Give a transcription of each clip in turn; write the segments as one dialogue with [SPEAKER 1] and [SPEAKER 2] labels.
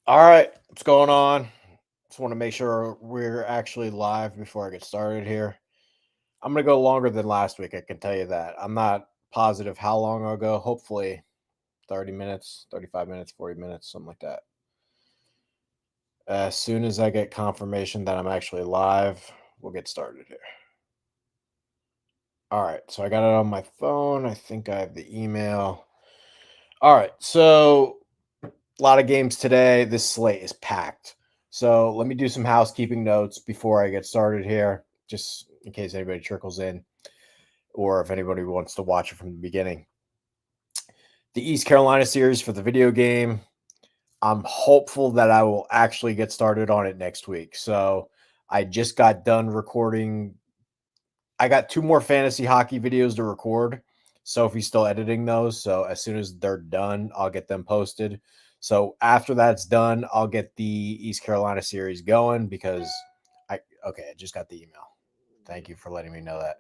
[SPEAKER 1] All right, what's going on? Just want to make sure we're actually live before I get started here. I'm going to go longer than last week, I can tell you that. I'm not positive how long I'll go. Hopefully 30 minutes, 35 minutes, 40 minutes, something like that. As soon as I get confirmation that I'm actually live, we'll get started here. All right, so I got it on my phone. I think I have the email. All right, so a lot of games today. This slate is packed. So let me do some housekeeping notes before I get started here, just in case anybody trickles in or if anybody wants to watch it from the beginning. The East Carolina series for the video game. I'm hopeful that I will actually get started on it next week. So I just got done recording. I got two more fantasy hockey videos to record. Sophie's still editing those. So as soon as they're done, I'll get them posted. So after that's done, I'll get the East Carolina series going because I just got the email. Thank you for letting me know that.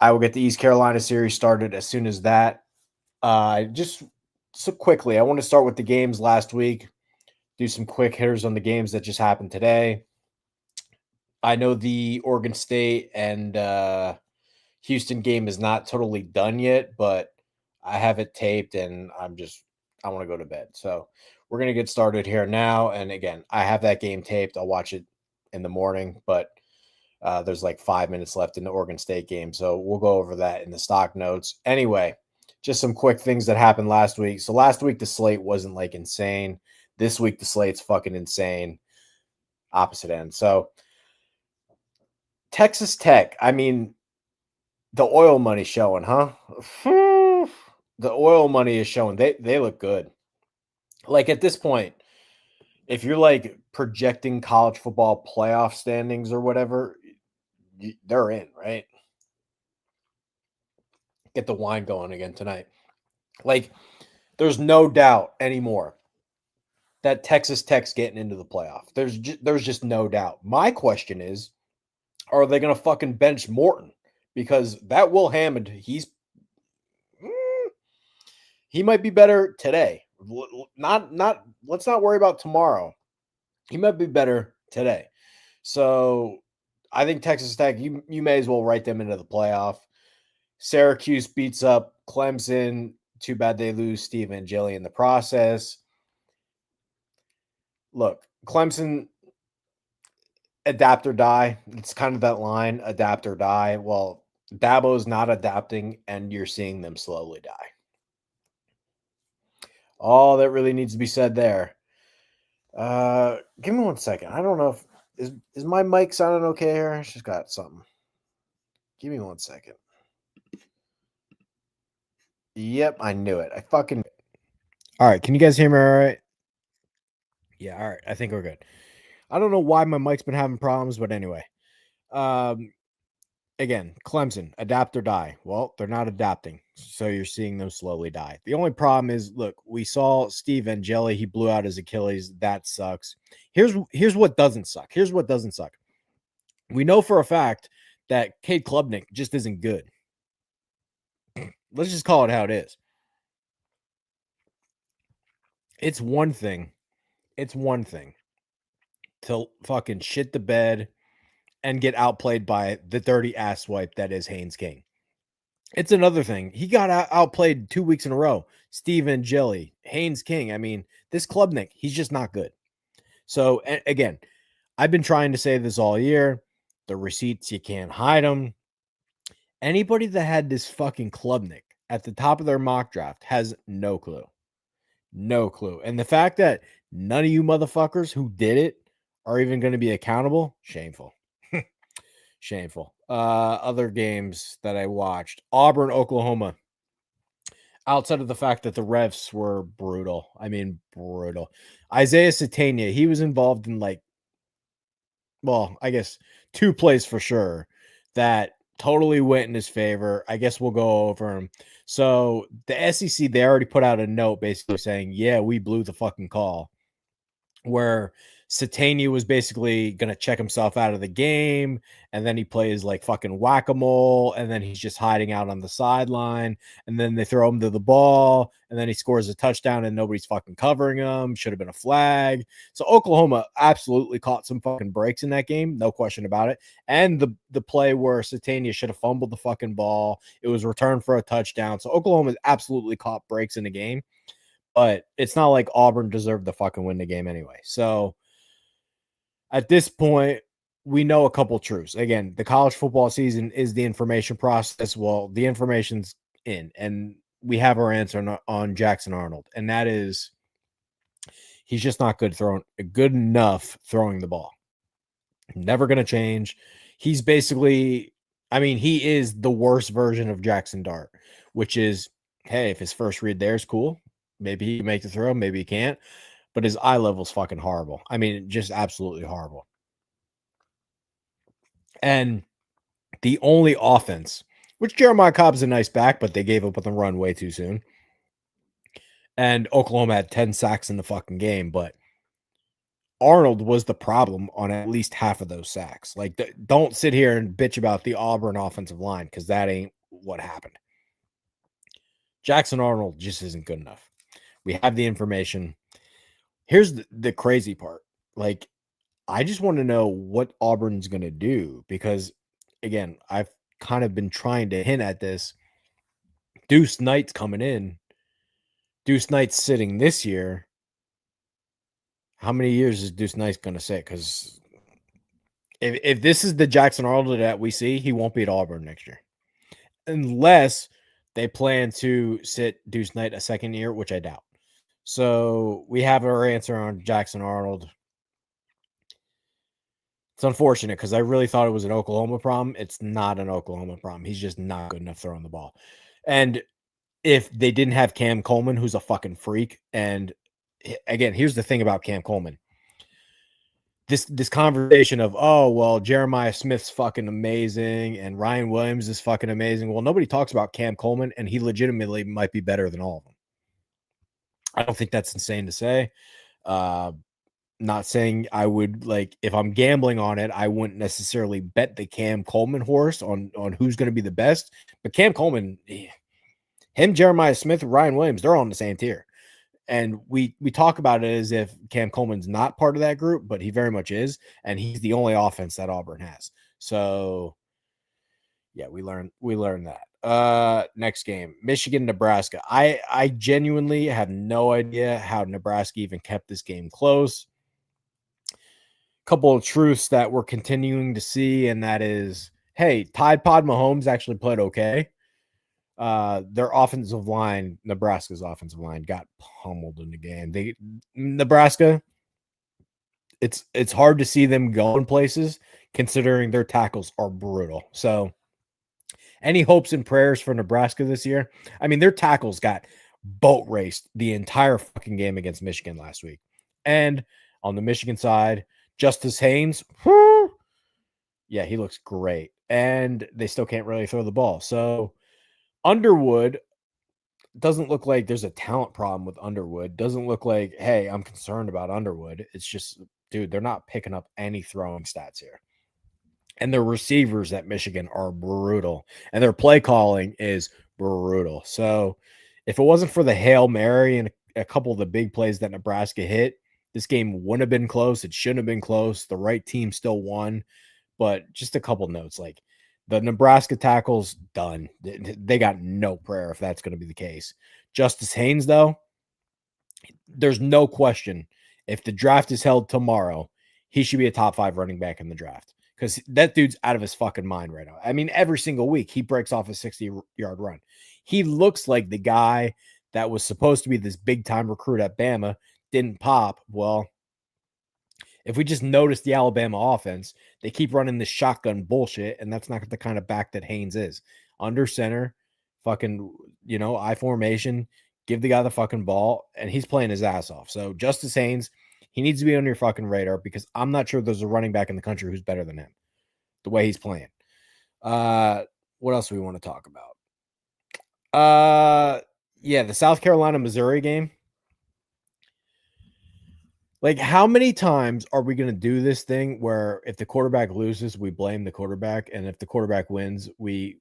[SPEAKER 1] I will get the East Carolina series started as soon as that. Just so quickly, I want to start with the games last week, do some quick hitters on the games that just happened today. I know the Oregon State and Houston game is not totally done yet, but I have it taped and I want to go to bed. So we're going to get started here now. And again, I have that game taped. I'll watch it in the morning, but there's like 5 minutes left in the Oregon State game. So we'll go over that in the stock notes. Anyway, just some quick things that happened last week. So last week, the slate wasn't like insane. This week, the slate's fucking insane. Opposite end. So Texas Tech, I mean, the oil money showing, huh? The oil money is showing. They look good. Like at this point, if you're like projecting college football playoff standings or whatever, they're in, right? Get the wine going again tonight. Like there's no doubt anymore that Texas Tech's getting into the playoff. There's just no doubt. My question is, are they going to fucking bench Morton? Because that Will Hammond, he might be better today. Not let's not worry about tomorrow. He might be better today. So I think Texas Tech, you may as well write them into the playoff. Syracuse beats up Clemson. Too bad they lose Steve Angeli in the process. Look, Clemson, adapt or die. It's kind of that line, adapt or die. Well, Dabo's not adapting, and you're seeing them slowly die. All that really needs to be said there. Give me 1 second. I don't know if is my mic sounding okay here? I just got something. Give me 1 second. Yep, I knew it. I fucking. All right, can you guys hear me? All right. Yeah. All right. I think we're good. I don't know why my mic's been having problems, but anyway. Um, again, Clemson, adapt or die. Well, they're not adapting, so you're seeing them slowly die. The only problem is, look, we saw Steve Angeli. He blew out his Achilles. That sucks. Here's what doesn't suck. Here's what doesn't suck. We know for a fact that Cade Klubnik just isn't good. Let's just call it how it is. It's one thing. It's one thing to fucking shit the bed and get outplayed by the dirty asswipe that is Haynes King. It's another thing. He got outplayed 2 weeks in a row. Steve Angeli, Haynes King. I mean, this Klubnik, he's just not good. So, again, I've been trying to say this all year. The receipts, you can't hide them. Anybody that had this fucking Klubnik at the top of their mock draft has no clue. No clue. And the fact that none of you motherfuckers who did it are even going to be accountable, shameful. Shameful. Other games that I watched, Auburn, Oklahoma. Outside of the fact that the refs were brutal. I mean, brutal. Isaiah Satania, he was involved in I guess 2 plays for sure that totally went in his favor. I guess we'll go over him. So the SEC, they already put out a note basically saying, yeah, we blew the fucking call. Where Satania was basically going to check himself out of the game, and then he plays like fucking whack-a-mole, and then he's just hiding out on the sideline, and then they throw him to the ball, and then he scores a touchdown, and nobody's fucking covering him. Should have been a flag. So Oklahoma absolutely caught some fucking breaks in that game, no question about it. And the play where Satania should have fumbled the fucking ball, it was returned for a touchdown. So Oklahoma absolutely caught breaks in the game, but it's not like Auburn deserved to fucking win the game anyway. So at this point, we know a couple truths. Again, the college football season is the information process. Well, the information's in, and we have our answer on Jackson Arnold, and that is he's just not good enough throwing the ball. Never going to change. He's basically, I mean, he is the worst version of Jackson Dart, which is, hey, if his first read there is cool, maybe he can make the throw, maybe he can't. But his eye level's fucking horrible. I mean, just absolutely horrible. And the only offense, which Jeremiah Cobb's a nice back, but they gave up on the run way too soon. And Oklahoma had 10 sacks in the fucking game, but Arnold was the problem on at least half of those sacks. Like, don't sit here and bitch about the Auburn offensive line, because that ain't what happened. Jackson Arnold just isn't good enough. We have the information. Here's the crazy part. Like, I just want to know what Auburn's going to do, because, again, I've kind of been trying to hint at this. Deuce Knight's coming in. Deuce Knight's sitting this year. How many years is Deuce Knight going to sit? Because if this is the Jackson Arnold that we see, he won't be at Auburn next year. Unless they plan to sit Deuce Knight a second year, which I doubt. So we have our answer on Jackson Arnold. It's unfortunate because I really thought it was an Oklahoma problem. It's not an Oklahoma problem. He's just not good enough throwing the ball. And if they didn't have Cam Coleman, who's a fucking freak, and again, here's the thing about Cam Coleman. This conversation of, oh, well, Jeremiah Smith's fucking amazing and Ryan Williams is fucking amazing. Well, nobody talks about Cam Coleman, and he legitimately might be better than all of them. I don't think that's insane to say. Not saying I would, like, if I'm gambling on it, I wouldn't necessarily bet the Cam Coleman horse on who's going to be the best. But Cam Coleman, him, Jeremiah Smith, Ryan Williams, they're all in the same tier. And we talk about it as if Cam Coleman's not part of that group, but he very much is. And he's the only offense that Auburn has. So, yeah, we learned that. Next game, Michigan, Nebraska. I genuinely have no idea how Nebraska even kept this game close. Couple of truths that we're continuing to see, and that is, hey, Tide Pod Mahomes actually played okay. Their offensive line, Nebraska's offensive line, got pummeled in the game. Nebraska, it's hard to see them going places considering their tackles are brutal. So any hopes and prayers for Nebraska this year? I mean, their tackles got boat raced the entire fucking game against Michigan last week. And on the Michigan side, Justice Haynes, whoo, yeah, he looks great. And they still can't really throw the ball. So Underwood doesn't look like there's a talent problem with Underwood. Doesn't look like, hey, I'm concerned about Underwood. It's just, dude, they're not picking up any throwing stats here. And their receivers at Michigan are brutal. And their play calling is brutal. So if it wasn't for the Hail Mary and a couple of the big plays that Nebraska hit, this game wouldn't have been close. It shouldn't have been close. The right team still won. But just a couple notes, like the Nebraska tackles, done. They got no prayer if that's going to be the case. Justice Haynes, though, there's no question. If the draft is held tomorrow, he should be a top 5 running back in the draft, because that dude's out of his fucking mind right now. I mean, every single week he breaks off a 60-yard run. He looks like the guy that was supposed to be this big-time recruit at Bama, didn't pop. Well, if we just notice the Alabama offense, they keep running this shotgun bullshit, and that's not the kind of back that Haynes is. Under center, fucking, I formation, give the guy the fucking ball, and he's playing his ass off. So Justice Haynes, he needs to be on your fucking radar, because I'm not sure there's a running back in the country who's better than him, the way he's playing. What else do we want to talk about? Yeah, the South Carolina-Missouri game. Like, how many times are we going to do this thing where if the quarterback loses, we blame the quarterback, and if the quarterback wins, we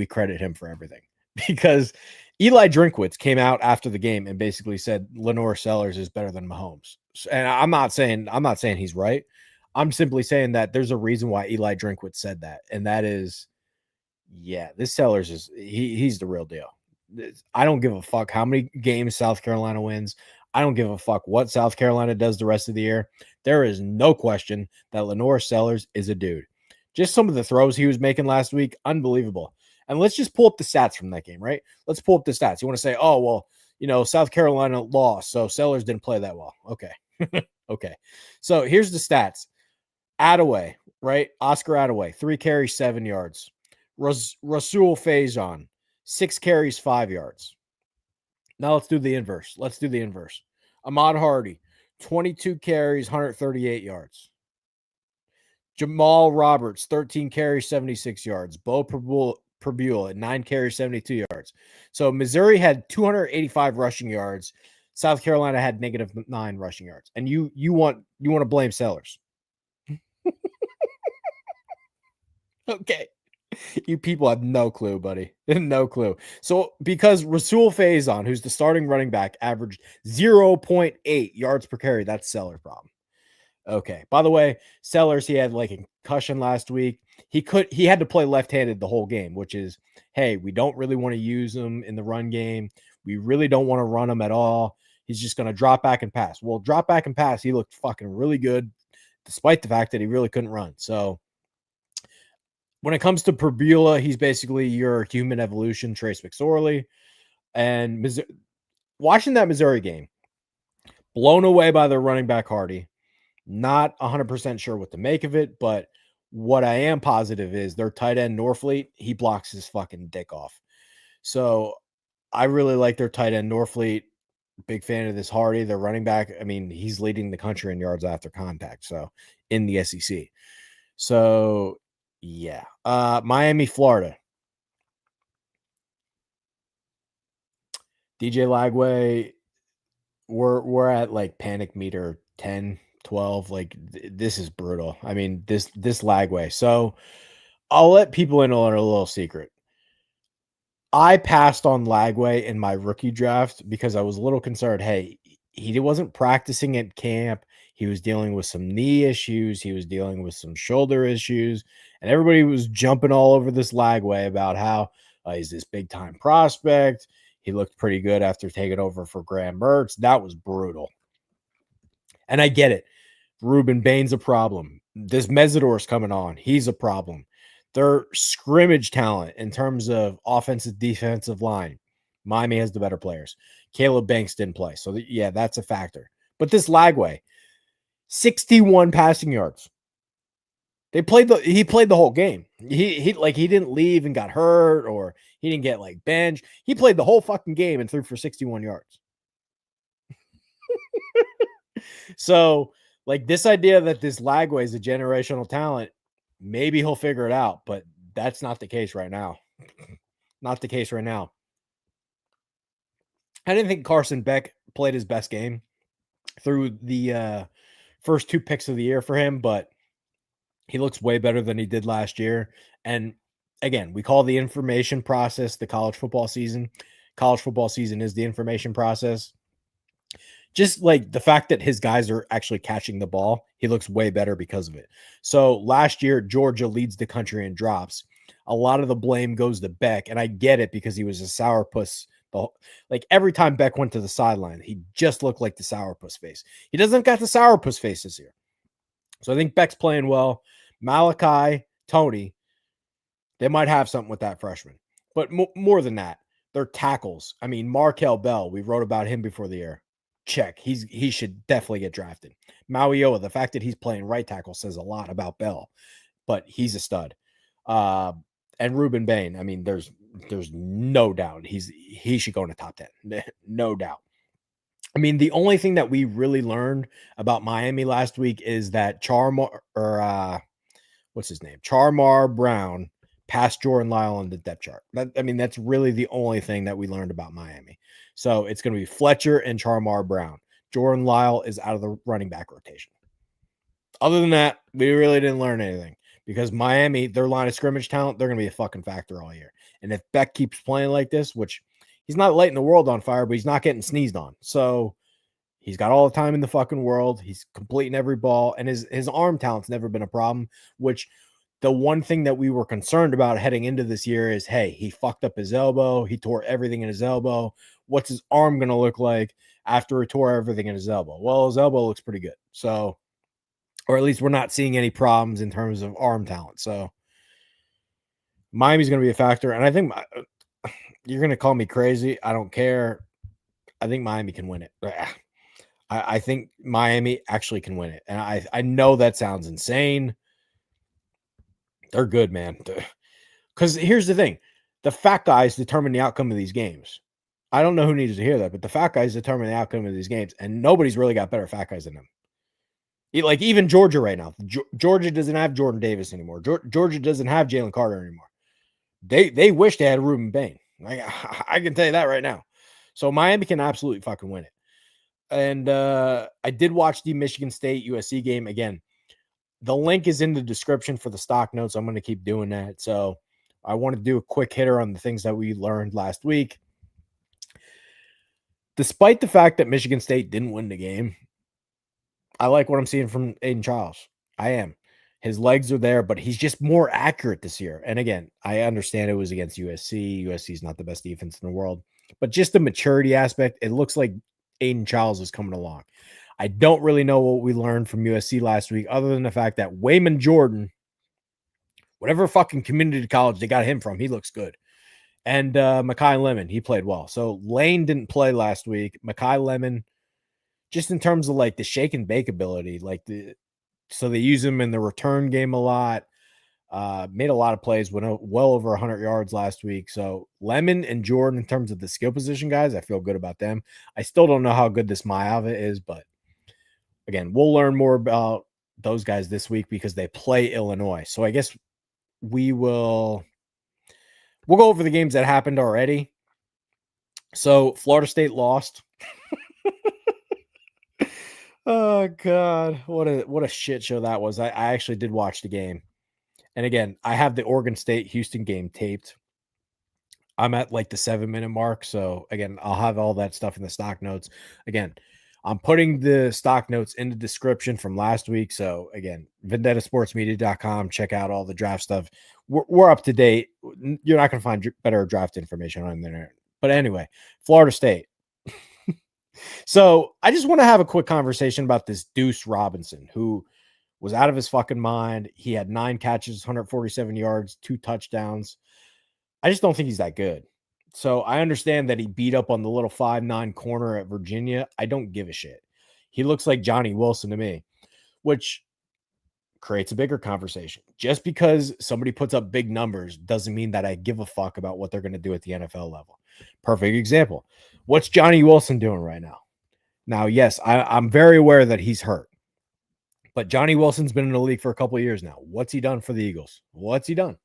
[SPEAKER 1] credit him for everything? Because Eli Drinkwitz came out after the game and basically said Lenore Sellers is better than Mahomes. And I'm not saying he's right. I'm simply saying that there's a reason why Eli Drinkwitz said that, and that is, yeah, this Sellers he's the real deal. I don't give a fuck how many games South Carolina wins. I don't give a fuck what South Carolina does the rest of the year. There is no question that Lenore Sellers is a dude. Just some of the throws he was making last week, unbelievable. And let's just pull up the stats from that game, right? Let's pull up the stats. You want to say, oh, well, South Carolina lost, so Sellers didn't play that well. Okay. Okay. So here's the stats. Attaway, right? Oscar Attaway, 3 carries, 7 yards. Rasul Faison, 6 carries, 5 yards. Now let's do the inverse. Ahmad Hardy, 22 carries, 138 yards. Jamal Roberts, 13 carries, 76 yards. Bo Prabula, 9 carries, 72 yards. So Missouri had 285 rushing yards. South Carolina had -9 rushing yards. And you want to blame Sellers. Okay. You people have no clue, buddy. No clue. So because Rasul Faison, who's the starting running back, averaged 0.8 yards per carry, that's Sellers' problem. Okay. By the way, Sellers, he had like a concussion last week. He had to play left-handed the whole game, which is, hey, we don't really want to use him in the run game. We really don't want to run him at all. He's just going to drop back and pass. Well, drop back and pass, he looked fucking really good, despite the fact that he really couldn't run. So when it comes to Prabula, he's basically your human evolution, Trace McSorley. And watching that Missouri game, blown away by their running back Hardy. Not 100% sure what to make of it, but what I am positive is their tight end Norfleet, he blocks his fucking dick off. So I really like their tight end Norfleet. Big fan of this Hardy, their running back. I mean, he's leading the country in yards after contact, so in the SEC. So yeah. Miami, Florida. DJ Lagway, we're at like panic meter 10, 12. Like this is brutal. I mean, this Lagway. So I'll let people in on a little secret. I passed on Lagway in my rookie draft because I was a little concerned. Hey, he wasn't practicing at camp. He was dealing with some knee issues. He was dealing with some shoulder issues. And everybody was jumping all over this Lagway about how he's this big time prospect. He looked pretty good after taking over for Graham Mertz. That was brutal. And I get it. Ruben Bain's a problem. This Mesidor's coming on. He's a problem. Their scrimmage talent in terms of offensive, defensive line, Miami has the better players. Caleb Banks didn't play. So, yeah, that's a factor. But this Lagway, 61 passing yards. He played the whole game. He didn't leave and got hurt, or he didn't get like benched. He played the whole fucking game and threw for 61 yards. So, like, this idea that this Lagway is a generational talent, maybe he'll figure it out, but that's not the case right now. Not the case right now. I didn't think Carson Beck played his best game through the first 2 picks of the year for him, but he looks way better than he did last year. And again, we call the information process the college football season. College football season is the information process. Just like the fact that his guys are actually catching the ball, he looks way better because of it. So last year, Georgia leads the country in drops. A lot of the blame goes to Beck, and I get it because he was a sourpuss. Like every time Beck went to the sideline, he just looked like the sourpuss face. He doesn't got the sourpuss face this year. So I think Beck's playing well. Malachi, Tony, they might have something with that freshman. But more than that, their tackles. I mean, Markel Bell, we wrote about him before the year. Check. He should definitely get drafted. Mauioa, the fact that he's playing right tackle says a lot about Bell, but he's a stud. And Ruben Bain, I mean, there's no doubt he should go in the top 10. No doubt. I mean, the only thing that we really learned about Miami last week is that Charmar Brown passed Jordan Lyle on the depth chart. That's really the only thing that we learned about Miami. So it's going to be Fletcher and Charmar Brown. Jordan Lyle is out of the running back rotation. Other than that, we really didn't learn anything because Miami, their line of scrimmage talent, they're going to be a fucking factor all year. And if Beck keeps playing like this, which he's not lighting the world on fire, but he's not getting sneezed on. So he's got all the time in the fucking world. He's completing every ball, and his arm talent's never been a problem, which the one thing that we were concerned about heading into this year is, hey, he fucked up his elbow. He tore everything in his elbow. What's his arm going to look like after he tore everything in his elbow? Well, his elbow looks pretty good. So, or at least we're not seeing any problems in terms of arm talent. So Miami's going to be a factor. And I think you're going to call me crazy. I don't care. I think Miami can win it. I think Miami actually can win it. And I know that sounds insane. They're good, man. Because here's the thing. The fat guys determine the outcome of these games. I don't know who needs to hear that, but the fat guys determine the outcome of these games. And nobody's really got better fat guys than them. Like even Georgia right now. Georgia doesn't have Jordan Davis anymore. Georgia doesn't have Jalen Carter anymore. They wish they had Ruben Bain. I can tell you that right now. So Miami can absolutely fucking win it. And I did watch the Michigan State USC game again. The link is in the description for the stock notes. I'm going to keep doing that. So I want to do a quick hitter on the things that we learned last week. Despite the fact that Michigan State didn't win the game, I like what I'm seeing from Aiden Charles. I am. His legs are there, but he's just more accurate this year. And again, I understand it was against USC. USC is not the best defense in the world. But just the maturity aspect, it looks like Aiden Charles is coming along. I don't really know what we learned from USC last week, other than the fact that Wayman Jordan, whatever fucking community college they got him from, he looks good. And Makai Lemon, he played well. So Lane didn't play last week. Makai Lemon, just in terms of like the shake and bake ability, so they use him in the return game a lot. Made a lot of plays, went well over 100 yards last week. So Lemon and Jordan, in terms of the skill position guys, I feel good about them. I still don't know how good this Maava is, but again, we'll learn more about those guys this week because they play Illinois. So I guess we'll go over the games that happened already. So Florida State lost. Oh God, what a shit show that was. I actually did watch the game. And again, I have the Oregon State Houston game taped. I'm at like the 7-minute mark. So again, I'll have all that stuff in the stock notes. Again, I'm putting the stock notes in the description from last week. So again, vendettasportsmedia.com. Check out all the draft stuff. We're up to date. You're not going to find better draft information on the internet. But anyway, Florida State. So I just want to have a quick conversation about this Deuce Robinson, who was out of his fucking mind. He had 9 catches, 147 yards, 2 touchdowns. I just don't think he's that good. So I understand that he beat up on the little 5'9" corner at Virginia. I don't give a shit. He looks like Johnny Wilson to me, which creates a bigger conversation. Just because somebody puts up big numbers doesn't mean that I give a fuck about what they're going to do at the NFL level. Perfect example. What's Johnny Wilson doing right now? Now, yes, I'm very aware that he's hurt. But Johnny Wilson's been in the league for a couple of years now. What's he done for the Eagles? What's he done?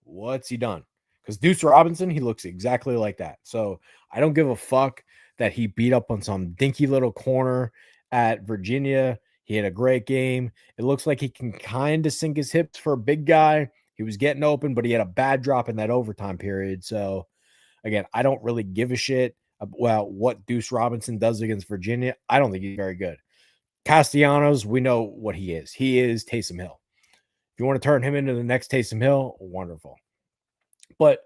[SPEAKER 1] Because Deuce Robinson, he looks exactly like that. So I don't give a fuck that he beat up on some dinky little corner at Virginia. He had a great game. It looks like he can kind of sink his hips for a big guy. He was getting open, but he had a bad drop in that overtime period. So again, I don't really give a shit about what Deuce Robinson does against Virginia. I don't think he's very good. Castellanos, we know what he is. He is Taysom Hill. If you want to turn him into the next Taysom Hill, wonderful. But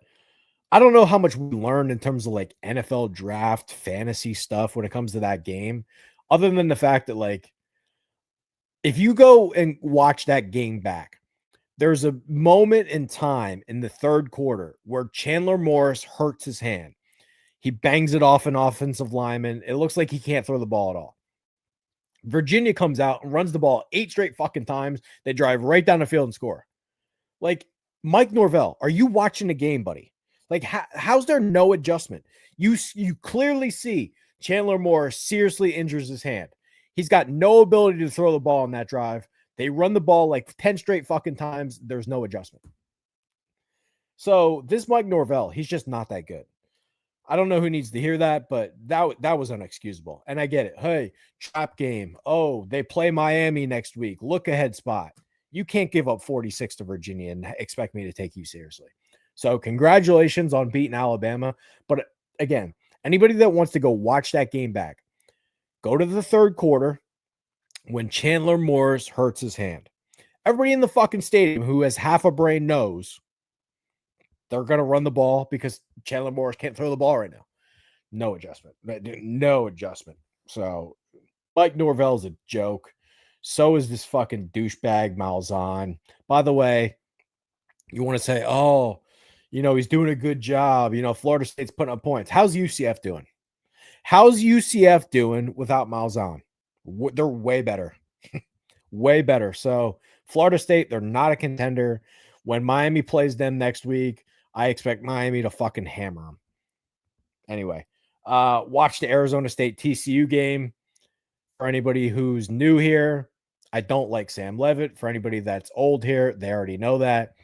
[SPEAKER 1] I don't know how much we learned in terms of like NFL draft fantasy stuff when it comes to that game, other than the fact that like, if you go and watch that game back, there's a moment in time in the third quarter where Chandler Morris hurts his hand. He bangs it off an offensive lineman. It looks like he can't throw the ball at all. Virginia comes out and runs the ball 8 straight fucking times. They drive right down the field and score. Like, Mike Norvell, are you watching the game, buddy? Like, how's there no adjustment? You clearly see Chandler Morris seriously injures his hand. He's got no ability to throw the ball on that drive. They run the ball like 10 straight fucking times. There's no adjustment. So this Mike Norvell, he's just not that good. I don't know who needs to hear that, but that was unexcusable. And I get it. Hey, trap game. Oh, they play Miami next week. Look ahead spot. You can't give up 46 to Virginia and expect me to take you seriously. So congratulations on beating Alabama. But again, anybody that wants to go watch that game back, go to the third quarter when Chandler Morris hurts his hand. Everybody in the fucking stadium who has half a brain knows they're going to run the ball because Chandler Morris can't throw the ball right now. No adjustment. No adjustment. So Mike Norvell's a joke. So is this fucking douchebag Malzahn. By the way, you want to say, oh, he's doing a good job. Florida State's putting up points. How's UCF doing? How's UCF doing without Malzahn? They're way better. Way better. So Florida State, they're not a contender. When Miami plays them next week, I expect Miami to fucking hammer them. Anyway, watch the Arizona State TCU game. For anybody who's new here, I don't like Sam Leavitt. For anybody that's old here, they already know that.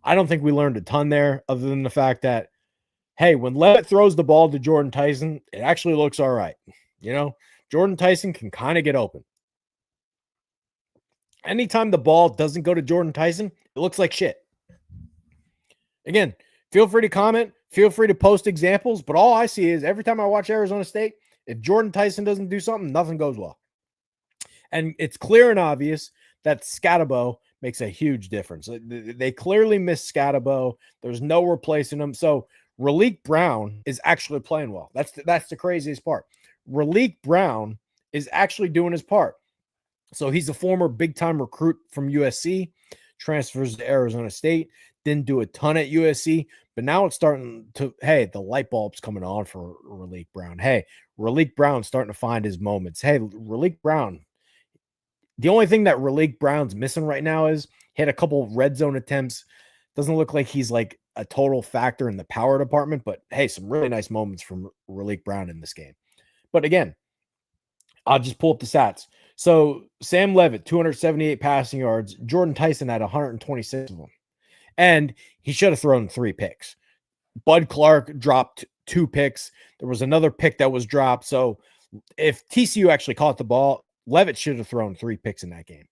[SPEAKER 1] I don't think we learned a ton there other than the fact that, hey, when Leavitt throws the ball to Jordan Tyson, it actually looks all right. Jordan Tyson can kind of get open. Anytime the ball doesn't go to Jordan Tyson, it looks like shit. Again, feel free to comment. Feel free to post examples. But all I see is every time I watch Arizona State, if Jordan Tyson doesn't do something, nothing goes well. And it's clear and obvious that Scatabo makes a huge difference. They clearly miss Scatabo. There's no replacing him. So Raleek Brown is actually playing well. That's the craziest part. Raleek Brown is actually doing his part. So he's a former big-time recruit from USC, transfers to Arizona State, didn't do a ton at USC, but now it's starting to, hey, the light bulb's coming on for Raleek Brown. Hey, Raleek Brown's starting to find his moments. Hey, Raleek Brown, the only thing that Raleek Brown's missing right now is he had a couple red zone attempts. Doesn't look like he's like a total factor in the power department, but hey, some really nice moments from Raleek Brown in this game. But again, I'll just pull up the stats. So Sam Leavitt, 278 passing yards. Jordan Tyson had 126 of them. And he should have thrown 3 picks. Bud Clark dropped 2 picks. There was another pick that was dropped. So if TCU actually caught the ball, Leavitt should have thrown 3 picks in that game.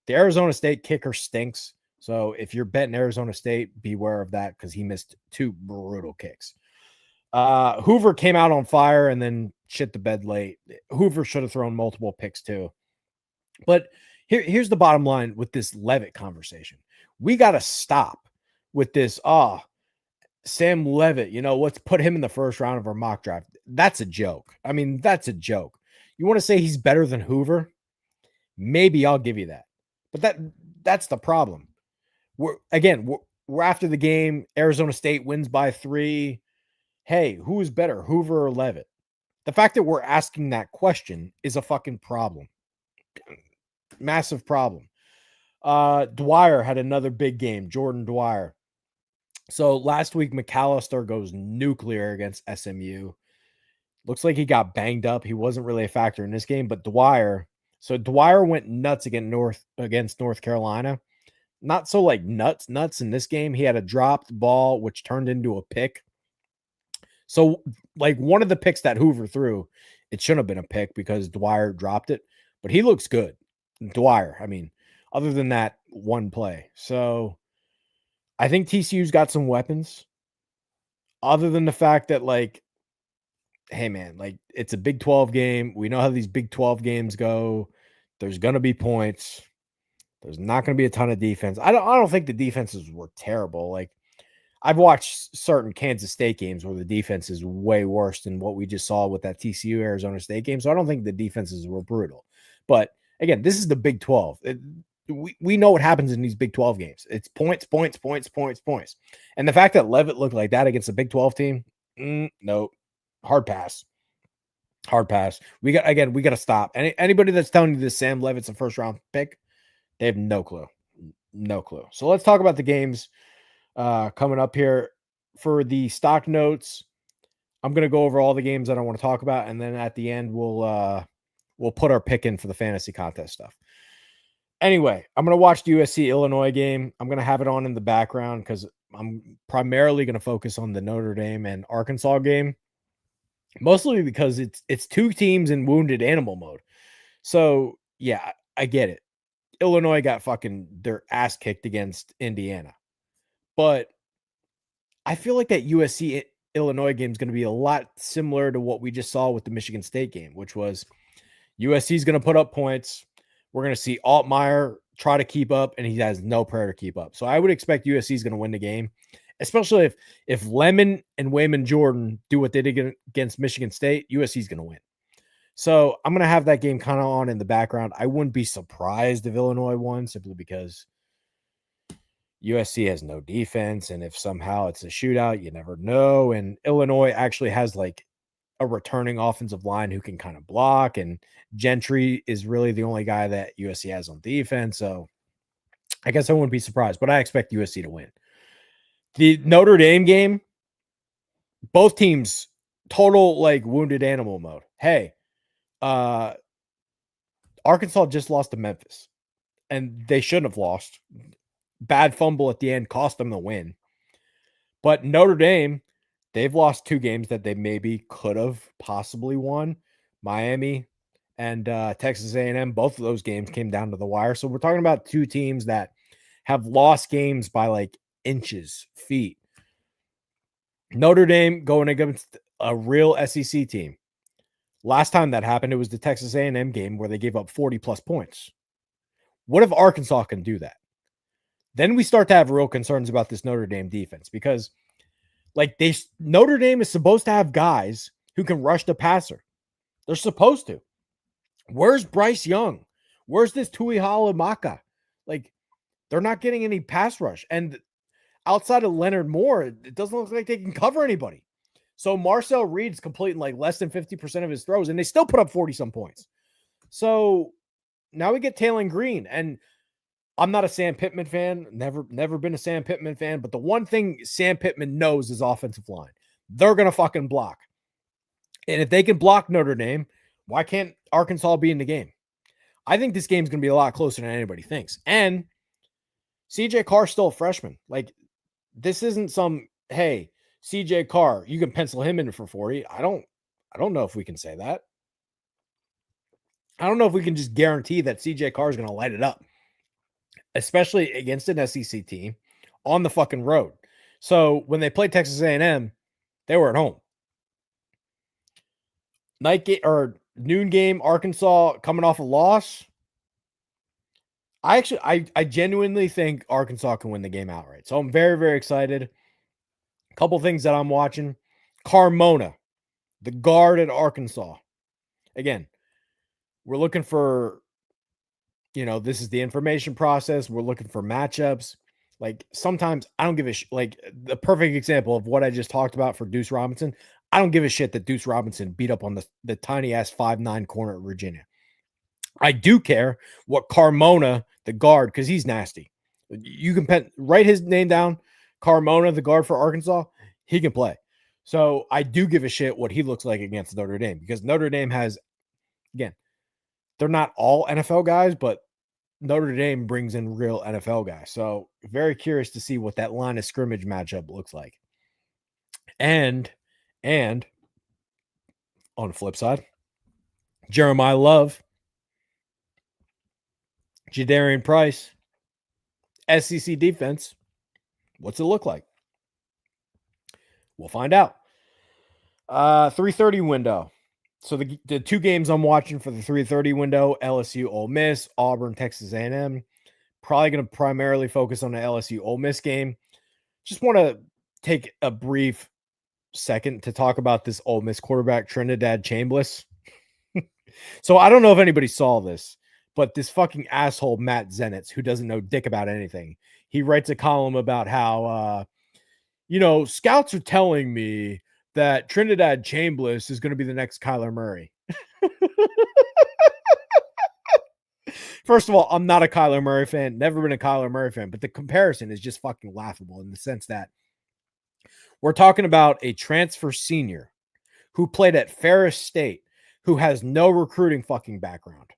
[SPEAKER 1] The Arizona State kicker stinks. So if you're betting Arizona State, beware of that because he missed 2 brutal kicks. Hoover came out on fire and then shit the bed late. Hoover should have thrown multiple picks too. But here's the bottom line with this Leavitt conversation. We got to stop with this. Sam Leavitt, let's put him in the first round of our mock draft. That's a joke. I mean, that's a joke. You want to say he's better than Hoover? Maybe I'll give you that. But that's the problem. We're after the game. Arizona State wins by 3. Hey, who is better, Hoover or Leavitt? The fact that we're asking that question is a fucking problem. Massive problem. Dwyer had another big game, Jordan Dwyer. So last week, McAllister goes nuclear against SMU. Looks like he got banged up. He wasn't really a factor in this game, but Dwyer went nuts against North Carolina. Not so like nuts in this game. He had a dropped ball, which turned into a pick. So like one of the picks that Hoover threw, it shouldn't have been a pick because Dwyer dropped it, but he looks good. Dwyer, I mean, other than that one play. So I think TCU's got some weapons other than the fact that like, hey man, like it's a Big 12 game. We know how these Big 12 games go. There's going to be points. There's not going to be a ton of defense. I don't think the defenses were terrible. Like I've watched certain Kansas State games where the defense is way worse than what we just saw with that TCU Arizona State game. So I don't think the defenses were brutal. But again, this is the Big 12. We know what happens in these Big 12 games. It's points. And the fact that Leavitt looked like that against a Big 12 team, no, hard pass. We got to stop. Anybody that's telling you this Sam Leavitt's a first round pick, they have no clue. So let's talk about the games coming up here. For the stock notes, I'm going to go over all the games that I want to talk about, and then at the end we'll put our pick in for the fantasy contest stuff. Anyway, I'm going to watch the USC Illinois game. I'm going to have it on in the background because I'm primarily going to focus on the Notre Dame and Arkansas game. mostly because it's two teams in wounded animal mode. So yeah, I get it. Illinois got fucking their ass kicked against Indiana, but I feel like that USC Illinois game is going to be a lot similar to what we just saw with the Michigan State game, which was USC is going to put up points. We're going to see Altmaier try to keep up, and he has no prayer to keep up. So I would expect USC is going to win the game, especially if Lemon and Wayman Jordan do what they did against Michigan State. USC is going to win. So I'm going to have that game kind of on in the background. I wouldn't be surprised if Illinois won simply because USC has no defense. And if somehow it's a shootout, you never know. And Illinois actually has like a returning offensive line who can kind of block. And Gentry is really the only guy that USC has on defense. So I guess I wouldn't be surprised, but I expect USC to win. The Notre Dame game, both teams total like wounded animal mode. Hey, Arkansas just lost to Memphis, and they shouldn't have lost. Bad fumble at the end cost them the win. But Notre Dame, they've lost two games that they maybe could have possibly won. Miami and Texas A&M, both of those games came down to the wire. So we're talking about two teams that have lost games by like inches, feet. Notre Dame going against a real SEC team. Last time that happened, it was the Texas A&M game where they gave up 40 plus points. What if Arkansas can do that? Then we start to have real concerns about this Notre Dame defense because like Notre Dame is supposed to have guys who can rush the passer. They're supposed to. Where's Bryce Young? Where's this Tui Halamaka? Like, they're not getting any pass rush. And outside of Leonard Moore, it doesn't look like they can cover anybody. So Marcel Reed's completing like less than 50% of his throws, and they still put up 40-some points. So now we get Taylon Green. And I'm not a Sam Pittman fan. Never been a Sam Pittman fan. But the one thing Sam Pittman knows is offensive line. They're going to fucking block. And if they can block Notre Dame, why can't Arkansas be in the game? I think this game's going to be a lot closer than anybody thinks. And CJ Carr's still a freshman. Like, this isn't some, hey, CJ Carr, you can pencil him in for 40. I don't know if we can say that. I don't know if we can just guarantee that CJ Carr is going to light it up, especially against an SEC team on the fucking road. So when they played Texas A&M, they were at home. Night game or noon game, Arkansas coming off a loss. I genuinely think Arkansas can win the game outright. So I'm very, very excited. A couple things that I'm watching. Carmona, the guard at Arkansas. Again, we're looking for, this is the information process. We're looking for matchups. Like, sometimes I don't give a shit. Like, the perfect example of what I just talked about for Deuce Robinson. I don't give a shit that Deuce Robinson beat up on the tiny-ass 5'9" corner at Virginia. I do care what Carmona, the guard, because he's nasty. You can write his name down. Carmona, the guard for Arkansas, he can play. So I do give a shit what he looks like against Notre Dame because Notre Dame has, again, they're not all NFL guys, but Notre Dame brings in real NFL guys. So very curious to see what that line of scrimmage matchup looks like. And on the flip side, Jeremiah Love, Jadarian Price, SEC defense. What's it look like? We'll find out. 3:30 window. So the two games I'm watching for the 3:30 window, LSU, Ole Miss, Auburn, Texas A&M. Probably going to primarily focus on the LSU Ole Miss game. Just want to take a brief second to talk about this Ole Miss quarterback, Trinidad Chambliss. So I don't know if anybody saw this, but this fucking asshole, Matt Zenitz, who doesn't know dick about anything, he writes a column about how, scouts are telling me that Trinidad Chambliss is going to be the next Kyler Murray. First of all, I'm not a Kyler Murray fan, never been a Kyler Murray fan, but the comparison is just fucking laughable in the sense that we're talking about a transfer senior who played at Ferris State, who has no recruiting fucking background,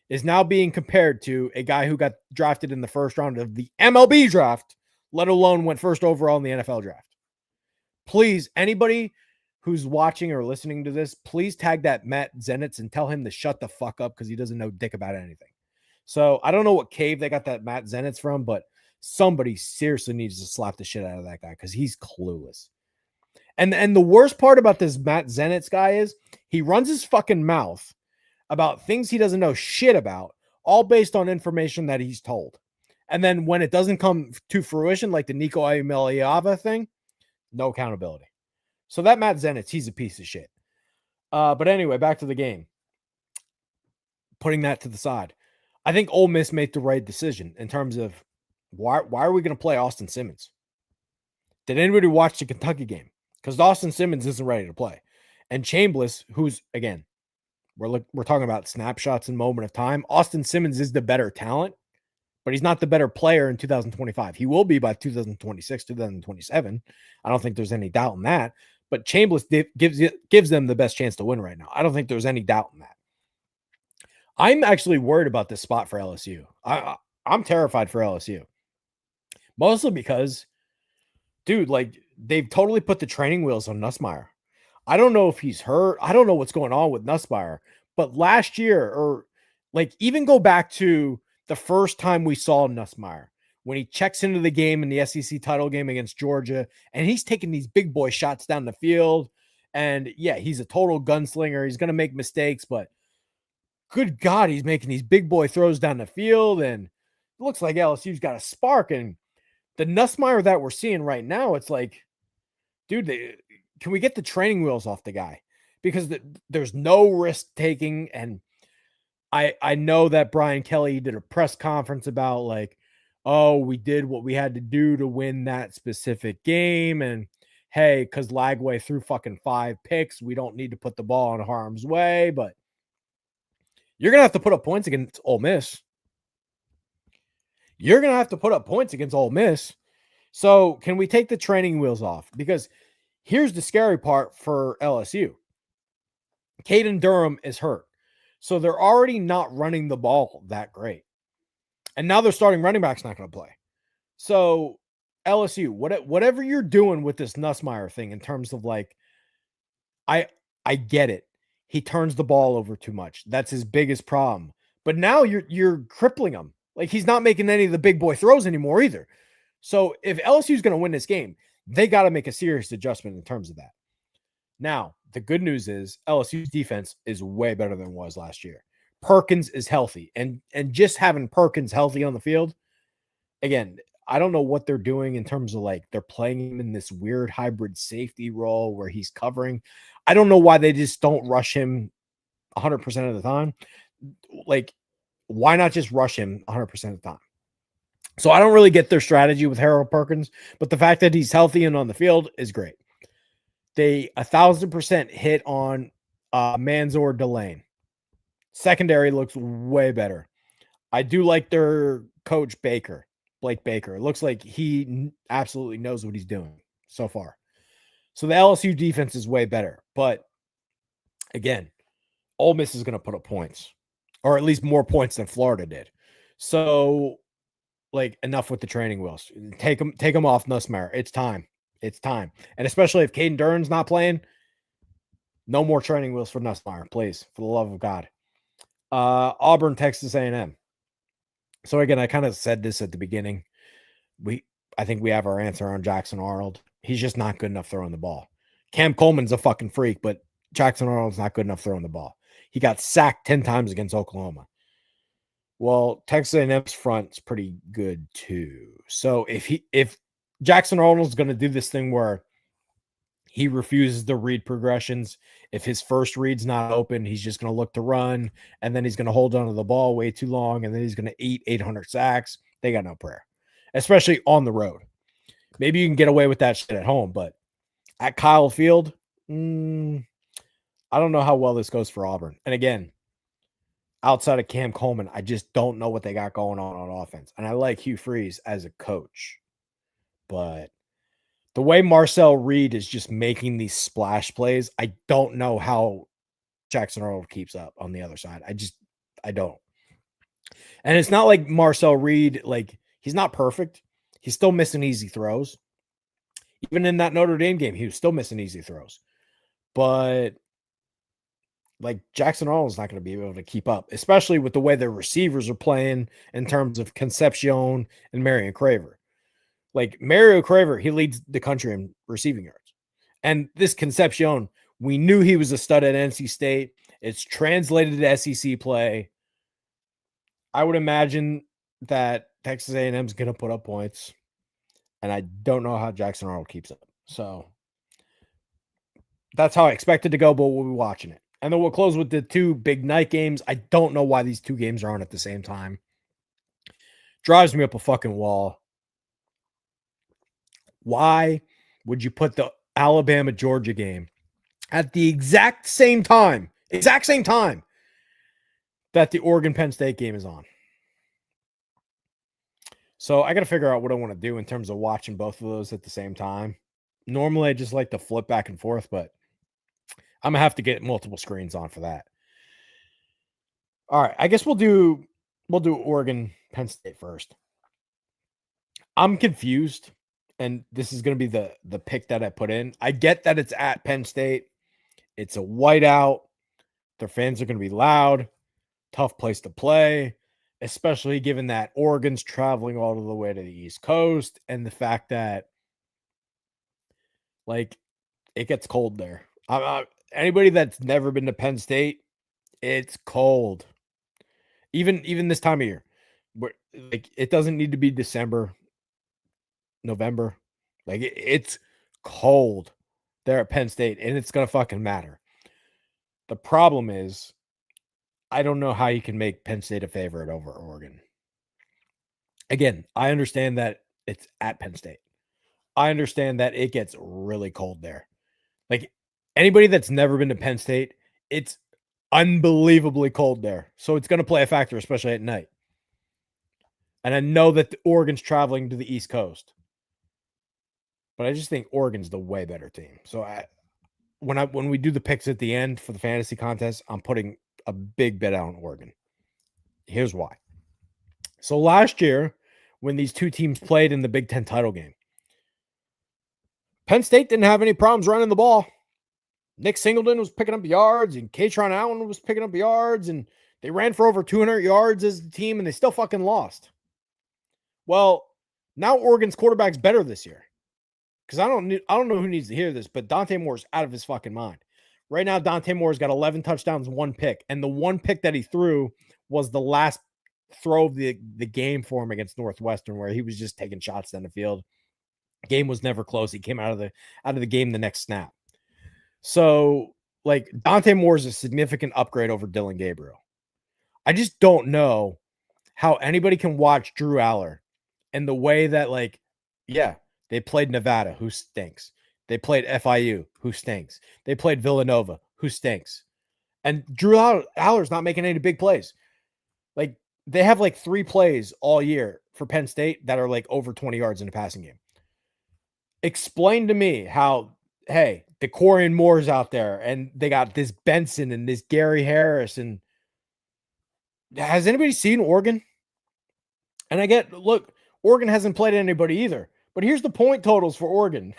[SPEAKER 1] is now being compared to a guy who got drafted in the first round of the MLB draft, let alone went first overall in the NFL draft. Please, anybody who's watching or listening to this, please tag that Matt Zenitz and tell him to shut the fuck up because he doesn't know dick about anything. So I don't know what cave they got that Matt Zenitz from, but somebody seriously needs to slap the shit out of that guy because he's clueless. And the worst part about this Matt Zenitz guy is he runs his fucking mouth about things he doesn't know shit about, all based on information that he's told. And then when it doesn't come to fruition, like the Nico Iamaleava thing, no accountability. So that Matt Zenitz, he's a piece of shit. But anyway, back to the game. Putting that to the side, I think Ole Miss made the right decision in terms of why are we going to play Austin Simmons? Did anybody watch the Kentucky game? Because Austin Simmons isn't ready to play. And Chambliss, who's, again, we're talking about snapshots and moment of time. Austin Simmons is the better talent, but he's not the better player in 2025. He will be by 2026, 2027. I don't think there's any doubt in that. But Chambliss gives them the best chance to win right now. I don't think there's any doubt in that. I'm actually worried about this spot for LSU. I'm terrified for LSU. Mostly because, dude, like, they've totally put the training wheels on Nussmeier. I don't know if he's hurt. I don't know what's going on with Nussmeier. But last year, or like even go back to the first time we saw Nussmeier, when he checks into the game in the SEC title game against Georgia, and he's taking these big boy shots down the field. And yeah, he's a total gunslinger. He's going to make mistakes, but good God, he's making these big boy throws down the field. And it looks like LSU's got a spark. And the Nussmeier that we're seeing right now, it's like, dude, can we get the training wheels off the guy? Because there's no risk taking. And I know that Brian Kelly did a press conference about like, oh, we did what we had to do to win that specific game. And hey, because Lagway threw fucking 5 picks, we don't need to put the ball in harm's way. But you're going to have to put up points against Ole Miss. You're going to have to put up points against Ole Miss. So can we take the training wheels off? Because here's the scary part for LSU. Caden Durham is hurt. So they're already not running the ball that great. And now their starting running back's not going to play. So LSU, whatever you're doing with this Nussmeier thing in terms of like, I get it. He turns the ball over too much. That's his biggest problem. But now you're crippling him. Like he's not making any of the big boy throws anymore either. So if LSU is going to win this game, they got to make a serious adjustment in terms of that. Now, the good news is LSU's defense is way better than it was last year. Perkins is healthy. And just having Perkins healthy on the field, again, I don't know what they're doing in terms of like they're playing him in this weird hybrid safety role where he's covering. I don't know why they just don't rush him 100% of the time. Like, why not just rush him 100% of the time? So I don't really get their strategy with Harold Perkins, but the fact that he's healthy and on the field is great. They 1,000% hit on Manzor Delane. Secondary looks way better. I do like their coach Baker, Blake Baker. It looks like he absolutely knows what he's doing so far. So the LSU defense is way better. But again, Ole Miss is going to put up points, or at least more points than Florida did. So, like, enough with the training wheels. Take them off Nussmeier. It's time. It's time. And especially if Caden Durham's not playing, no more training wheels for Nussmeier, please, for the love of God. Auburn, Texas A&M. So again, I kind of said this at the beginning. I think we have our answer on Jackson Arnold. He's just not good enough throwing the ball. Cam Coleman's a fucking freak, but Jackson Arnold's not good enough throwing the ball. He got sacked 10 times against Oklahoma. Well, Texas A&M's front's pretty good too. So if Jackson Arnold's going to do this thing where he refuses to read progressions, if his first read's not open, he's just going to look to run, and then he's going to hold onto the ball way too long, and then he's going to eat 800 sacks. They got no prayer, especially on the road. Maybe you can get away with that shit at home, but at Kyle Field, I don't know how well this goes for Auburn. And again, outside of Cam Coleman, I just don't know what they got going on offense. And I like Hugh Freeze as a coach, but the way Marcel Reed is just making these splash plays, I don't know how Jackson Arnold keeps up on the other side. I don't. And it's not like Marcel Reed, like, he's not perfect. He's still missing easy throws. Even in that Notre Dame game, he was still missing easy throws. but like Jackson Arnold's not going to be able to keep up, especially with the way their receivers are playing in terms of Concepcion and Marion Craver. Like Mario Craver, he leads the country in receiving yards. And this Concepcion, we knew he was a stud at NC State. It's translated to SEC play. I would imagine that Texas A&M is going to put up points, and I don't know how Jackson Arnold keeps up. So that's how I expect it to go, but we'll be watching it. And then we'll close with the two big night games. I don't know why these two games are on at the same time. Drives me up a fucking wall. Why would you put the Alabama-Georgia game at the exact same time that the Oregon-Penn State game is on? So I got to figure out what I want to do in terms of watching both of those at the same time. Normally, I just like to flip back and forth, but I'm going to have to get multiple screens on for that. All right, I guess we'll do Oregon-Penn State first. I'm confused, and this is going to be the pick that I put in. I get that it's at Penn State. It's a whiteout. Their fans are going to be loud. Tough place to play, especially given that Oregon's traveling all the way to the East Coast and the fact that, like, it gets cold there. Anybody that's never been to Penn State, it's cold. Even this time of year, where like it doesn't need to be December, November. Like it's cold there at Penn State, and it's gonna fucking matter. The problem is, I don't know how you can make Penn State a favorite over Oregon. Again, I understand that it's at Penn State. I understand that it gets really cold there. Like anybody that's never been to Penn State, it's unbelievably cold there. So it's going to play a factor, especially at night. And I know that Oregon's traveling to the East Coast. But I just think Oregon's the way better team. So when we do the picks at the end for the fantasy contest, I'm putting a big bet out on Oregon. Here's why. So last year, when these two teams played in the Big Ten title game, Penn State didn't have any problems running the ball. Nick Singleton was picking up yards, and Katron Allen was picking up yards, and they ran for over 200 yards as a team, and they still fucking lost. Well, now Oregon's quarterback's better this year. Because I don't know who needs to hear this, but Dante Moore's out of his fucking mind. Right now, Dante Moore's got 11 touchdowns, 1 pick. And the one pick that he threw was the last throw of the game for him against Northwestern, where he was just taking shots down the field. Game was never close. He came out of the game the next snap. So, like, Dante Moore is a significant upgrade over Dylan Gabriel. I just don't know how anybody can watch Drew Aller and the way that, like, yeah, they played Nevada, who stinks. They played FIU, who stinks. They played Villanova, who stinks. And Drew Aller's not making any big plays. Like, they have, like, 3 plays all year for Penn State that are, like, over 20 yards in a passing game. Explain to me how, hey, the Corian Moore's out there, and they got this Benson and this Gary Harris. And has anybody seen Oregon? And I get, look, Oregon hasn't played anybody either. But here's the point totals for Oregon.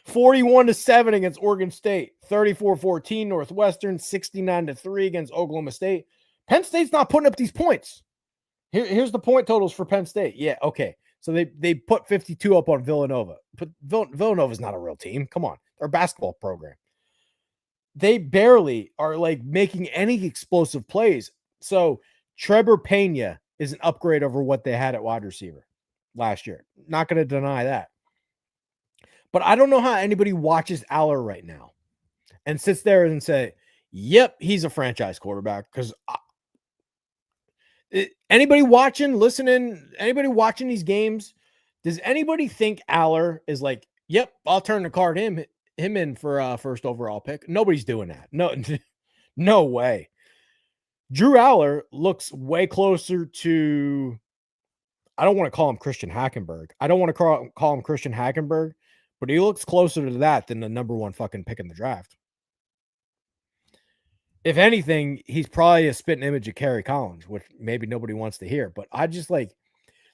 [SPEAKER 1] 41-7 against Oregon State, 34-14 Northwestern, 69-3 against Oklahoma State. Penn State's not putting up these points. Here's the point totals for Penn State. Yeah, okay. So they put 52 up on Villanova. But Villanova's not a real team. Come on. They're a basketball program. They barely are like making any explosive plays. So Trevor Pena is an upgrade over what they had at wide receiver last year. Not going to deny that. But I don't know how anybody watches Aller right now and sits there and say, yep, he's a franchise quarterback. Because anybody watching, listening, anybody watching these games, does anybody think Aller is like, yep, I'll turn the card him in for a first overall pick? Nobody's doing that. No way. Drew Aller looks way closer to, I don't want to call him Christian Hackenberg. Call him Christian Hackenberg, but he looks closer to that than the number 1 fucking pick in the draft. If anything, he's probably a spitting image of Kerry Collins, which maybe nobody wants to hear. But I just like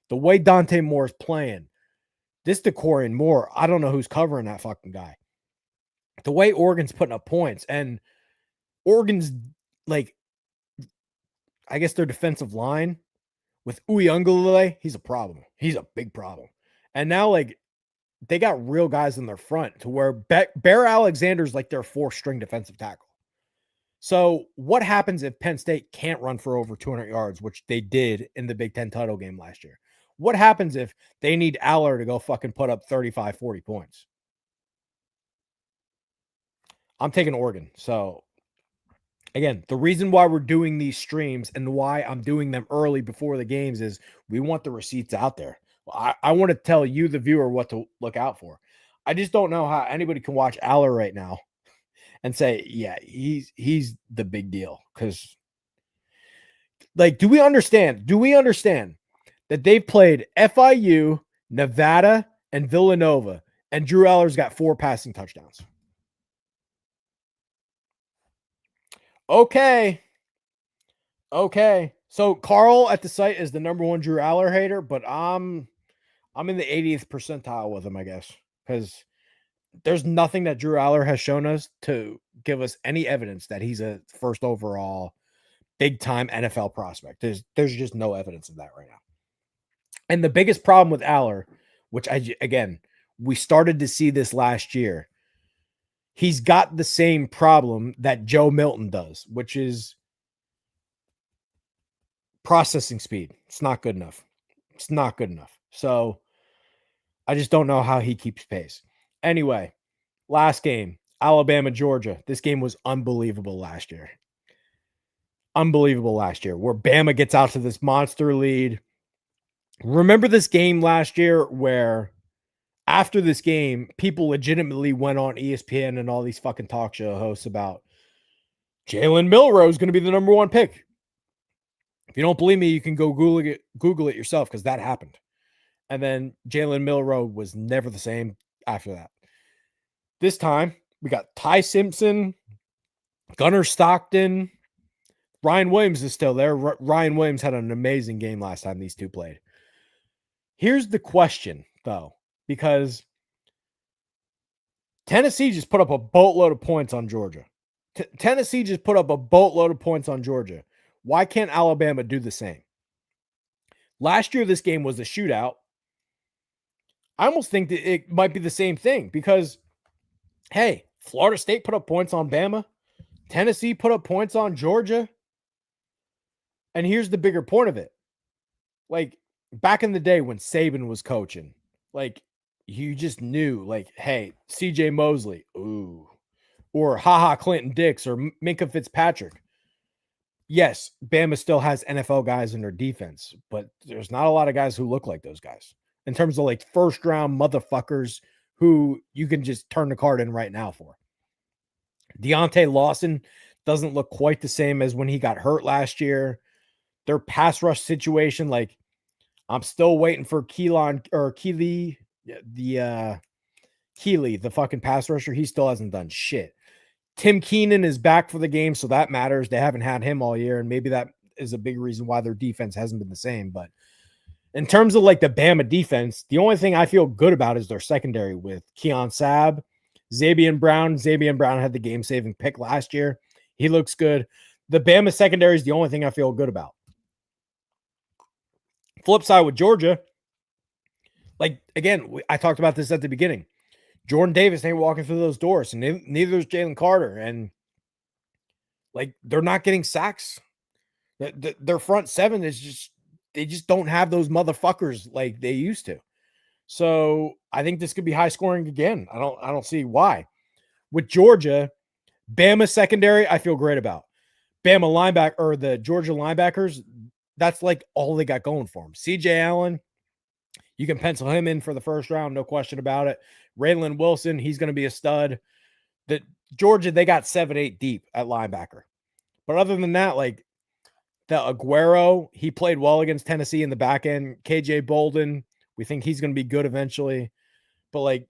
[SPEAKER 1] the way Dante Moore's playing. This DeCorian Moore, I don't know who's covering that fucking guy. the way Oregon's putting up points, and Oregon's like, I guess their defensive line with Uyunglele, he's a problem. He's a big problem. And now, like, they got real guys in their front to where Bear Alexander's like their fourth string defensive tackle. So what happens if Penn State can't run for over 200 yards, which they did in the Big Ten title game last year? What happens if they need Aller to go fucking put up 35, 40 points? I'm taking Oregon. So again, the reason why we're doing these streams and why I'm doing them early before the games is we want the receipts out there. I want to tell you, the viewer, what to look out for. I just don't know how anybody can watch Aller right now and say, yeah, he's the big deal. Because, like, do we understand that they've played FIU, Nevada, and Villanova, and Drew Aller's got 4 passing touchdowns? Okay. So Carl at the site is the number 1 Drew Aller hater, but I'm in the 80th percentile with him, I guess, because there's nothing that Drew Aller has shown us to give us any evidence that he's a first overall big time NFL prospect. There's just no evidence of that right now. And the biggest problem with Aller, which we started to see this last year, he's got the same problem that Joe Milton does, which is processing speed. It's not good enough. So I just don't know how he keeps pace. Anyway, last game, Alabama, Georgia. This game was unbelievable last year. Where Bama gets out to this monster lead. Remember this game last year where after this game, people legitimately went on ESPN and all these fucking talk show hosts about Jalen Milroe is going to be the number 1 pick. If you don't believe me, you can go Google it yourself, because that happened. And then Jalen Milroe was never the same after that. This time, we got Ty Simpson, Gunnar Stockton. Ryan Williams is still there. Ryan Williams had an amazing game last time these two played. Here's the question, though, because Tennessee just put up a boatload of points on Georgia. Why can't Alabama do the same? Last year, this game was a shootout. I almost think that it might be the same thing because, hey, Florida State put up points on Bama. Tennessee put up points on Georgia. And here's the bigger point of it. Like, back in the day when Saban was coaching, like, you just knew, like, hey, CJ Mosley, ooh, or haha Clinton Dix or Minkah Fitzpatrick. Yes, Bama still has NFL guys in their defense, but there's not a lot of guys who look like those guys in terms of like first round motherfuckers who you can just turn the card in right now for. Deontay Lawson doesn't look quite the same as when he got hurt last year. Their pass rush situation, like, I'm still waiting for Keeley, the fucking pass rusher. He still hasn't done shit. Tim Keenan is back for the game, so that matters. They haven't had him all year, and maybe that is a big reason why their defense hasn't been the same. But in terms of like the Bama defense, the only thing I feel good about is their secondary with Keon Sabb, Zabian Brown. Zabian Brown had the game-saving pick last year. He looks good. The Bama secondary is the only thing I feel good about. Flip side with Georgia, like, again, I talked about this at the beginning. Jordan Davis ain't walking through those doors, and neither is Jalen Carter. And, like, they're not getting sacks. Their front seven is just, they just don't have those motherfuckers like they used to. So I think this could be high scoring again. I don't see why. With Georgia, Bama secondary, I feel great about. Bama linebacker, or the Georgia linebackers, that's like all they got going for them. CJ Allen, you can pencil him in for the first round, no question about it. Raylan Wilson, he's going to be a stud. The Georgia, they got 7-8 deep at linebacker. But other than that, like, the Aguero, he played well against Tennessee in the back end. KJ Bolden, we think he's going to be good eventually. But, like,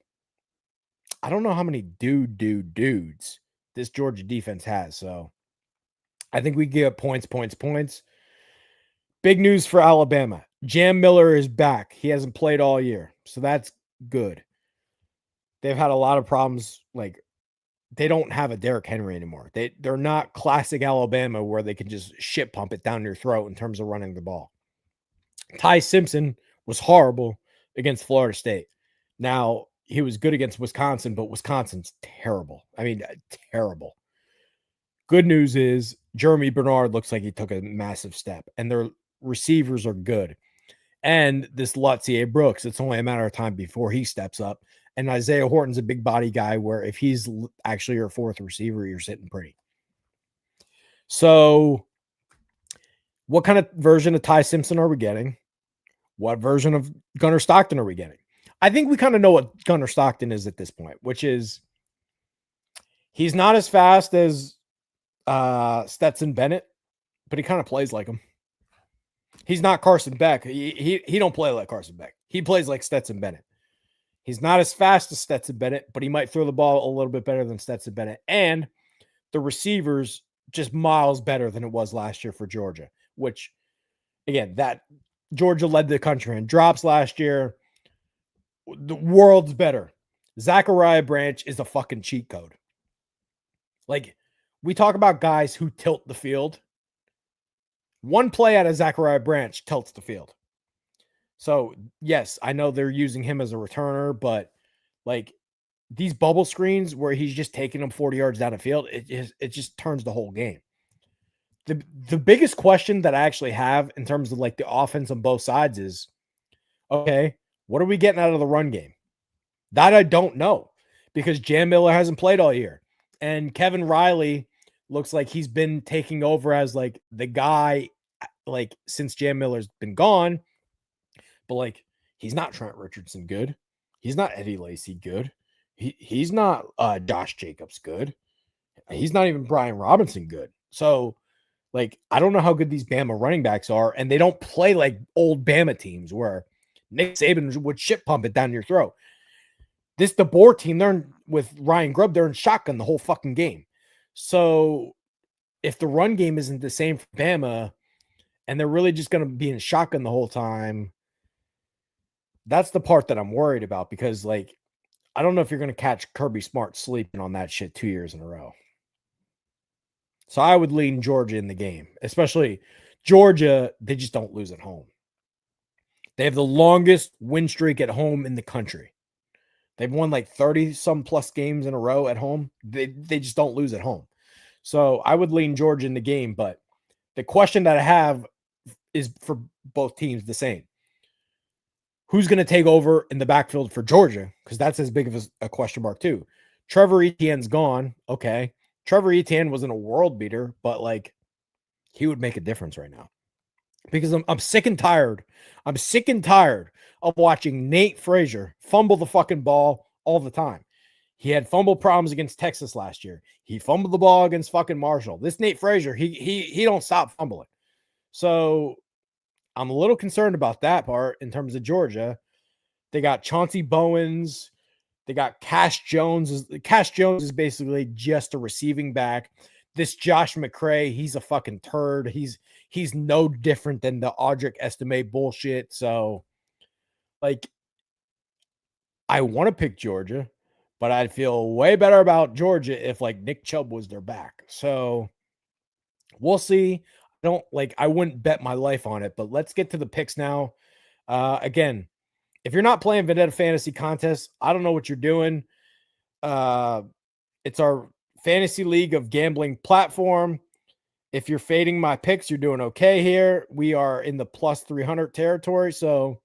[SPEAKER 1] I don't know how many dudes this Georgia defense has. So I think we get points. Big news for Alabama. Jam Miller is back. He hasn't played all year. So that's good. They've had a lot of problems, like, they don't have a Derrick Henry anymore. They're not classic Alabama where they can just shit pump it down your throat in terms of running the ball. Ty Simpson was horrible against Florida State. Now, he was good against Wisconsin, but Wisconsin's terrible. I mean, terrible. Good news is Jeremy Bernard looks like he took a massive step, and their receivers are good. And this Lutzier Brooks, it's only a matter of time before he steps up. And Isaiah Horton's a big body guy where if he's actually your fourth receiver, you're sitting pretty. So what kind of version of Ty Simpson are we getting? What version of Gunnar Stockton are we getting? I think we kind of know what Gunnar Stockton is at this point, which is he's not as fast as Stetson Bennett, but he kind of plays like him. He's not Carson Beck. He don't play like Carson Beck. He plays like Stetson Bennett. He's not as fast as Stetson Bennett, but he might throw the ball a little bit better than Stetson Bennett. And the receivers just miles better than it was last year for Georgia, which, again, that Georgia led the country in drops last year. The world's better. Zachariah Branch is a fucking cheat code. Like, we talk about guys who tilt the field. One play out of Zachariah Branch tilts the field. So, yes, I know they're using him as a returner, but like these bubble screens where he's just taking them 40 yards down the field, it just turns the whole game. The biggest question that I actually have in terms of like the offense on both sides is, okay, what are we getting out of the run game? That I don't know because Jam Miller hasn't played all year. And Kevin Riley looks like he's been taking over as like the guy like since Jam Miller's been gone. But like he's not Trent Richardson good. He's not Eddie Lacy good. He's not Josh Jacobs good. He's not even Brian Robinson good. So like I don't know how good these Bama running backs are, and they don't play like old Bama teams where Nick Saban would shit pump it down your throat. This DeBoer team, they're with Ryan Grubb, they're in shotgun the whole fucking game. So if the run game isn't the same for Bama, and they're really just going to be in shotgun the whole time, that's the part that I'm worried about because, like, I don't know if you're going to catch Kirby Smart sleeping on that shit 2 years in a row. So I would lean Georgia in the game, especially Georgia. They just don't lose at home. They have the longest win streak at home in the country. They've won like 30 some plus games in a row at home. They just don't lose at home. So I would lean Georgia in the game. But the question that I have is for both teams the same. Who's going to take over in the backfield for Georgia? Because that's as big of a question mark too. Trevor Etienne's gone. Okay. Trevor Etienne wasn't a world beater, but like he would make a difference right now. Because I'm sick and tired. I'm sick and tired of watching Nate Frazier fumble the fucking ball all the time. He had fumble problems against Texas last year. He fumbled the ball against fucking Marshall. This Nate Frazier, he don't stop fumbling. So I'm a little concerned about that part in terms of Georgia. They got Chauncey Bowens. They got Cash Jones. Cash Jones is basically just a receiving back. This Josh McCray, he's a fucking turd. He's no different than the Audric Estime bullshit. So, like, I want to pick Georgia, but I'd feel way better about Georgia if, like, Nick Chubb was their back. So, we'll see. I wouldn't bet my life on it, but let's get to the picks now. Again, if you're not playing Vendetta Fantasy Contest, I don't know what you're doing. It's our fantasy league of gambling platform. If you're fading my picks, you're doing okay here. We are in the plus 300 territory. So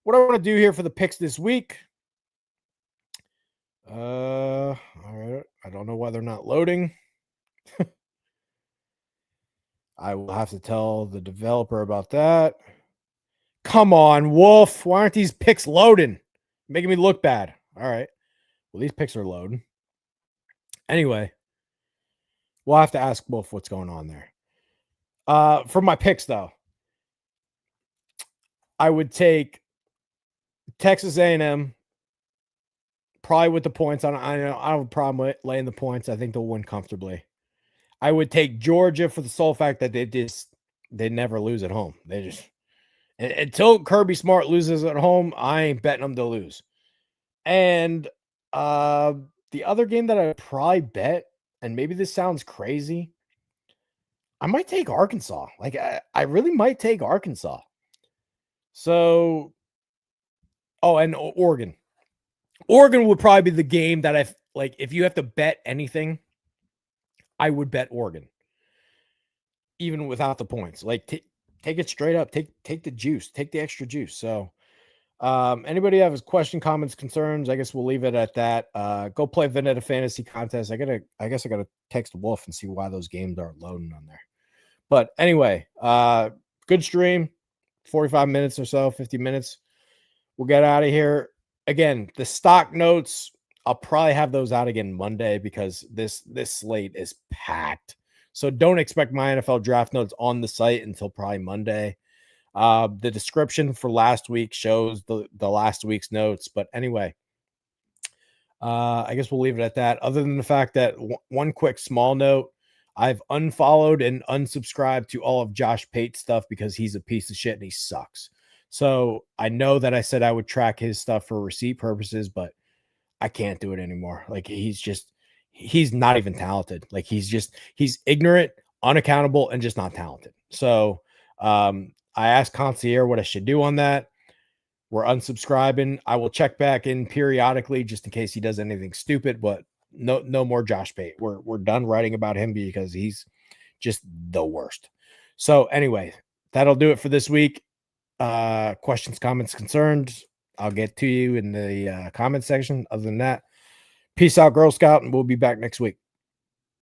[SPEAKER 1] what I want to do here for the picks this week. All right. I don't know why they're not loading. I will have to tell the developer about that. Come on, Wolf. Why aren't these picks loading? Making me look bad. All right. Well, these picks are loading. Anyway, we'll have to ask Wolf what's going on there. For my picks, though, I would take Texas A&M probably with the points. I don't have a problem with laying the points. I think they'll win comfortably. I would take Georgia for the sole fact that they never lose at home. They just until Kirby Smart loses at home, I ain't betting them to lose. And The other game that I probably bet, and maybe this sounds crazy, I might take Arkansas. Like I really might take Arkansas. So, oh, and Oregon. Oregon would probably be the game that if you have to bet anything, I would bet Oregon, even without the points. Like take it straight up. Take the juice. Take the extra juice. So, anybody have a question, comments, concerns? I guess we'll leave it at that. Go play Vendetta Fantasy Contest. I guess I gotta text Wolf and see why those games aren't loading on there. But anyway, good stream, 45 minutes or so, 50 minutes. We'll get out of here. Again, the stock notes, I'll probably have those out again Monday because this slate is packed. So don't expect my NFL draft notes on the site until probably Monday. The description for last week shows the last week's notes. But anyway, I guess we'll leave it at that. Other than the fact that one quick small note, I've unfollowed and unsubscribed to all of Josh Pate's stuff because he's a piece of shit and he sucks. So I know that I said I would track his stuff for receipt purposes, but I can't do it anymore. Like he's not even talented. Like he's ignorant, unaccountable, and just not talented. So I asked Concierge what I should do on that. We're unsubscribing. I will check back in periodically just in case he does anything stupid, but no more Josh Pate. We're done writing about him because he's just the worst. So anyway, that'll do it for this week. Questions, comments, concerns, I'll get to you in the comment section. Other than that, peace out, Girl Scout, and we'll be back next week.